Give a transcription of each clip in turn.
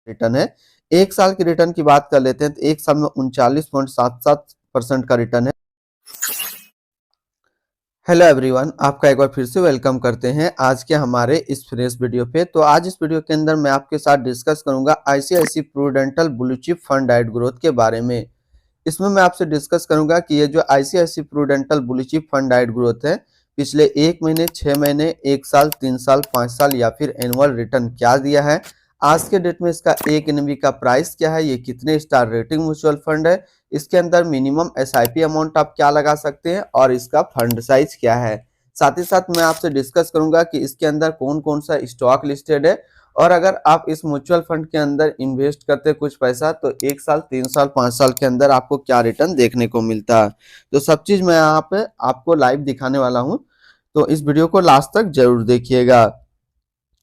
Return है। एक साल की रिटर्न की बात कर लेते हैं तो एक साल में 39.77% का रिटर्न है। हेलो एवरीवन, आपका एक बार फिर से वेलकम करते हैं आज के हमारे इस फ्रेश वीडियो पे। तो आज इस वीडियो के अंदर मैं आपके साथ डिस्कस करूंगा ICICI Prudential blue chip fund डाइट ग्रोथ के बारे में। इसमें मैं आपसे डिस्कस करूंगा कि ये जो ICICI Prudential blue chip fund डाइट ग्रोथ है, पिछले 1 महीने, 6 महीने, 1 साल, 3 साल, 5 साल या फिर एनुअल रिटर्न क्या दिया है, आज के डेट में इसका एक एनबी का प्राइस क्या है, ये कितने स्टार रेटिंग म्यूचुअल फंड है, इसके अंदर मिनिमम एसआईपी अमाउंट आप क्या लगा सकते हैं और इसका फंड साइज क्या है। साथ ही साथ मैं आपसे डिस्कस करूंगा कि इसके अंदर कौन कौन सा स्टॉक लिस्टेड है और अगर आप इस म्यूचुअल फंड के अंदर इन्वेस्ट करते कुछ पैसा तो 1 साल, 3 साल, 5 साल के अंदर आपको क्या रिटर्न देखने को मिलता है। तो सब चीज मैं यहाँ पे आपको लाइव दिखाने वाला हूँ, तो इस वीडियो को लास्ट तक जरूर देखिएगा।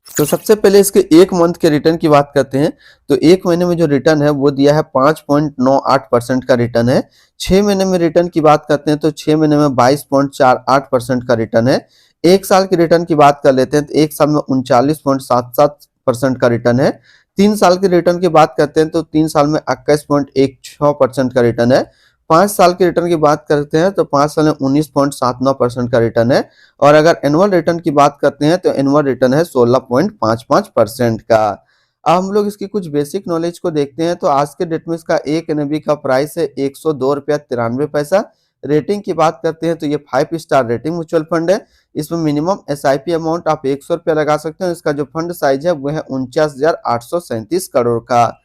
तो सबसे पहले इसके एक मंथ के रिटर्न की बात करते हैं। तो एक महीने में जो रिटर्न है वो दिया है 5.98% का रिटर्न है। 6 महीने में रिटर्न की बात करते हैं तो 6 महीने में 22.48% का रिटर्न है। एक साल की रिटर्न की बात कर लेते हैं तो एक साल में 39.77% का रिटर्न है। 3 साल की रिटर्न की बात करते हैं तो 3 साल में 21.16% का रिटर्न है। 5 साल की रिटर्न की बात करते हैं तो 5 साल में 19.79% का रिटर्न है। और अगर एनुअल रिटर्न की बात करते हैं तो एनुअल रिटर्न है 16.55% का। अब हम लोग इसकी कुछ बेसिक नॉलेज को देखते हैं। तो आज के डेट में इसका एक एनबी का प्राइस है 102 रुपया 93 पैसा। रेटिंग की बात करते हैं तो ये 5 स्टार रेटिंग म्यूचुअल फंड है। इसमें मिनिमम एसआईपी अमाउंट आप 100 रुपया लगा सकते हैं। इसका जो फंड साइज है वो है 49,837 करोड़ का।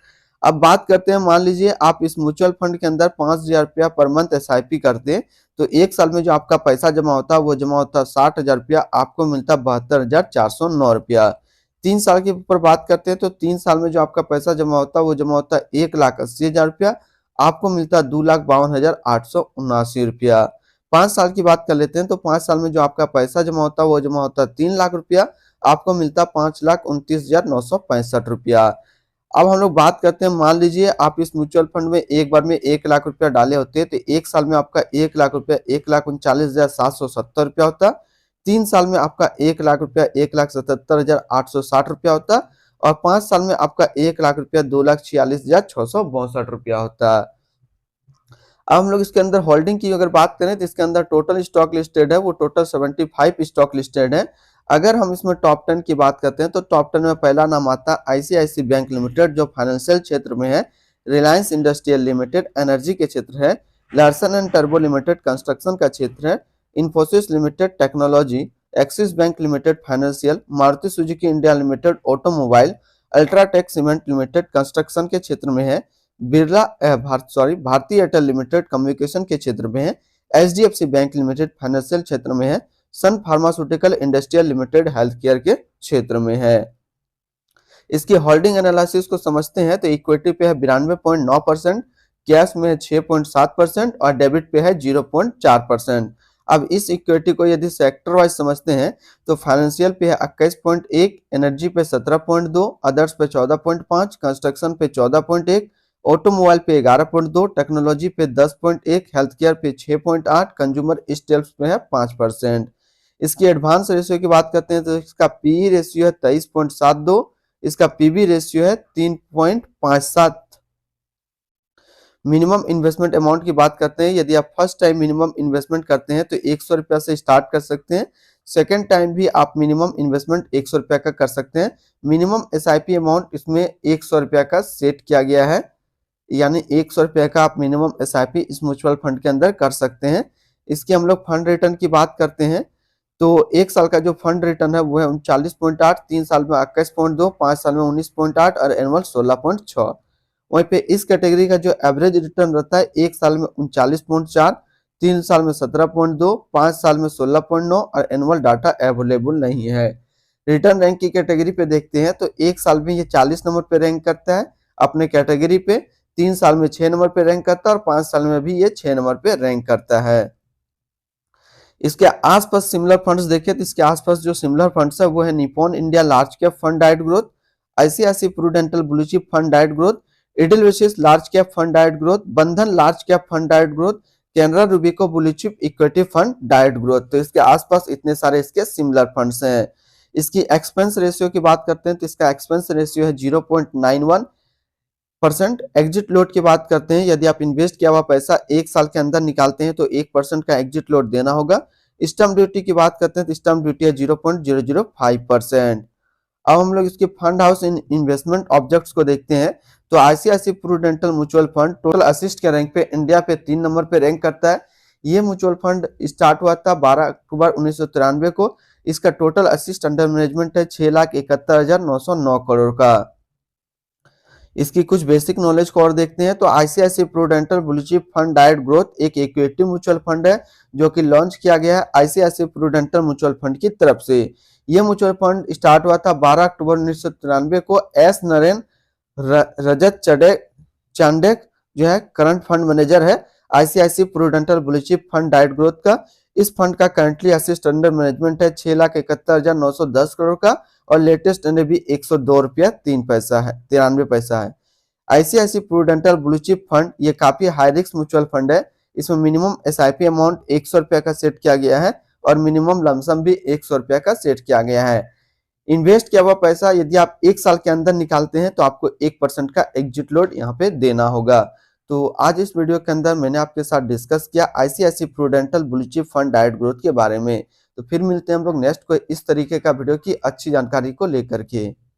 अब बात करते हैं, मान लीजिए आप इस म्यूचुअल फंड के अंदर 5,000 रुपया पर मंथ एसआईपी करते हैं तो एक साल में जो आपका पैसा जमा होता है वो जमा होता है 60,000 रुपया, आपको मिलता 72,409 रुपया। 3 साल के ऊपर बात करते हैं तो 3 साल में जो आपका पैसा जमा होता है वो जमा होता है 1,80,000 रुपया, आपको मिलता है 2,52,879 रुपया। 5 साल की बात कर लेते हैं तो 5 साल में जो आपका पैसा जमा होता है वो जमा होता है 3 लाख रुपया, आपको मिलता 5,29,965 रुपया। अब हम लोग बात करते हैं, मान लीजिए आप इस म्यूचुअल फंड में एक बार में 1 लाख रुपया डाले होते हैं तो एक साल में आपका 1 लाख रुपया 1,39,770 रुपया होता। 3 साल में आपका 1 लाख रुपया 1,77,860 रुपया होता और 5 साल में आपका 1 लाख रुपया 2,46,662 रुपया होता। अब हम लोग इसके अंदर होल्डिंग की अगर बात करें तो इसके अंदर टोटल स्टॉक लिस्टेड है वो टोटल 75 स्टॉक लिस्टेड है। अगर हम इसमें टॉप 10 की बात करते हैं तो टॉप 10 में पहला नाम आता है आईसीआईसी बैंक लिमिटेड जो फाइनेंशियल क्षेत्र में है, रिलायंस इंडस्ट्रियल लिमिटेड एनर्जी के क्षेत्र है, Larsen and turbo limited construction का क्षेत्र है, Infosys limited technology, axis bank limited financial, Maruti Suzuki India limited automobile, UltraTech cement limited construction के क्षेत्र में है, बिरला भारतीय एयरटेल लिमिटेड कम्युनिकेशन के क्षेत्र में है, एचडीएफसी बैंक लिमिटेड फाइनेंशियल क्षेत्र में है, Sun Pharmaceutical Industrial Limited health care के क्षेत्र में है। इसकी होल्डिंग एनालिसिस को समझते हैं तो इक्विटी पे है 92.9%, कैश में है 6.7% और डेबिट पे है 0.4%। अब इस इक्विटी को यदि सेक्टर वाइज समझते हैं तो फाइनेंशियल पे है 21.1, एनर्जी पे 17.2, अदर्स पे 14.5, कंस्ट्रक्शन पे 14.1, ऑटोमोबाइल पे 11.2, टेक्नोलॉजी पे 10.1, हेल्थ केयर पे 6.8, कंज्यूमर स्टेल्स पे है 5%। इसकी एडवांस रेशियो की बात करते हैं तो इसका पी रेशियो है 23.72, इसका पीबी रेशियो है 3.57। मिनिमम इन्वेस्टमेंट अमाउंट की बात करते हैं, यदि आप फर्स्ट टाइम मिनिमम इन्वेस्टमेंट करते हैं तो 100 रुपया से स्टार्ट कर सकते हैं। सेकेंड टाइम भी आप मिनिमम इन्वेस्टमेंट 100 रुपया का कर सकते हैं। मिनिमम एसआईपी अमाउंट इसमें 100 रुपया का सेट किया गया है, यानी 100 रुपया का आप मिनिमम एसआईपी इस म्यूचुअल फंड के अंदर कर सकते हैं। इसके हम लोग फंड रिटर्न की बात करते हैं तो एक साल का जो फंड रिटर्न है वो है 39.8, 3 साल में 21.2, 5 साल में 19.8 और एनुअल 16.6। वहीं पे इस कैटेगरी का जो एवरेज रिटर्न रहता है एक साल में 39.4, 3 साल में 17.2, 5 साल में 16.9 और एनुअल डाटा अवेलेबल नहीं है। रिटर्न रैंक की कैटेगरी पे देखते हैं तो एक साल में ये 40 नंबर पे रैंक करता है अपने कैटेगरी पे, 3 साल में 6 नंबर पे रैंक करता है और 5 साल में भी ये 6 नंबर पे रैंक करता है। इसके आसपास सिमिलर फंड्स देखें तो इसके आसपास जो सिमिलर फंड्स है वो है Nippon India large cap fund डाइट growth, ICICI Prudential blue chip fund डाइट growth, Edelweiss large cap fund डाइट growth, Bandhan large cap fund डाइट growth, Canara Robeco blue chip equity fund डाइट ग्रोथ। तो इसके आसपास इतने सारे इसके सिमिलर फंड्स हैं। इसकी एक्सपेंस रेशियो की बात करते हैं तो इसका एक्सपेंस रेशियो है 0.91, परसेंट। एग्जिट लोड की बात करते हैं, यदि आप इन्वेस्ट किया हुआ पैसा 1 साल के अंदर निकालते हैं तो 1% का एग्जिट लोड देना होगा। स्टैम्प ड्यूटी की बात करते हैं तो स्टैम्प ड्यूटी है 0.005%। अब हम लोग इसके fund house in investment objects को देखते हैं तो ICICI prudential mutual fund total assets के रैंक पे इंडिया पे 3 नंबर पे रैंक करता है। ये म्यूचुअल फंड स्टार्ट हुआ था 12 अक्टूबर 1993 को। इसका टोटल असिस्ट अंडर मैनेजमेंट है 6,71,909 करोड़ का। इसकी कुछ बेसिक नॉलेज को और देखते हैं तो ICICI Prudential blue chip fund direct growth एक इक्विटी म्यूचुअल फंड है जो कि लॉन्च किया गया है आईसीआईसी प्रूडेंटल म्यूचुअल फंड की तरफ से। यह म्यूचुअल फंड स्टार्ट हुआ था 12 अक्टूबर 1993 को। एस नरेन रजत चांडेक जो है करंट फंड मैनेजर है ICICI Prudential blue chip fund direct growth का। इस फंड का करंटली असिस्ट अंडर मैनेजमेंट है 6,71,910 करोड़ का और लेटेस्ट अंडर भी 102 रुपया 93 पैसा है। ICICI Prudential blue chip fund ये काफी हाई रिस्क म्यूचुअल फंड है। इसमें मिनिमम एसआईपी अमाउंट 100 रुपया का सेट किया गया है और मिनिमम लमसम भी 100 रुपया का सेट किया गया है। इन्वेस्ट किया हुआ पैसा यदि आप 1 साल के अंदर निकालते हैं तो आपको 1% का एग्जिट लोड यहाँ पे देना होगा। तो आज इस वीडियो के अंदर मैंने आपके साथ डिस्कस किया ICICI Prudential blue chip fund direct growth के बारे में। तो फिर मिलते हैं हम लोग नेक्स्ट कोई इस तरीके का वीडियो की अच्छी जानकारी को लेकर के।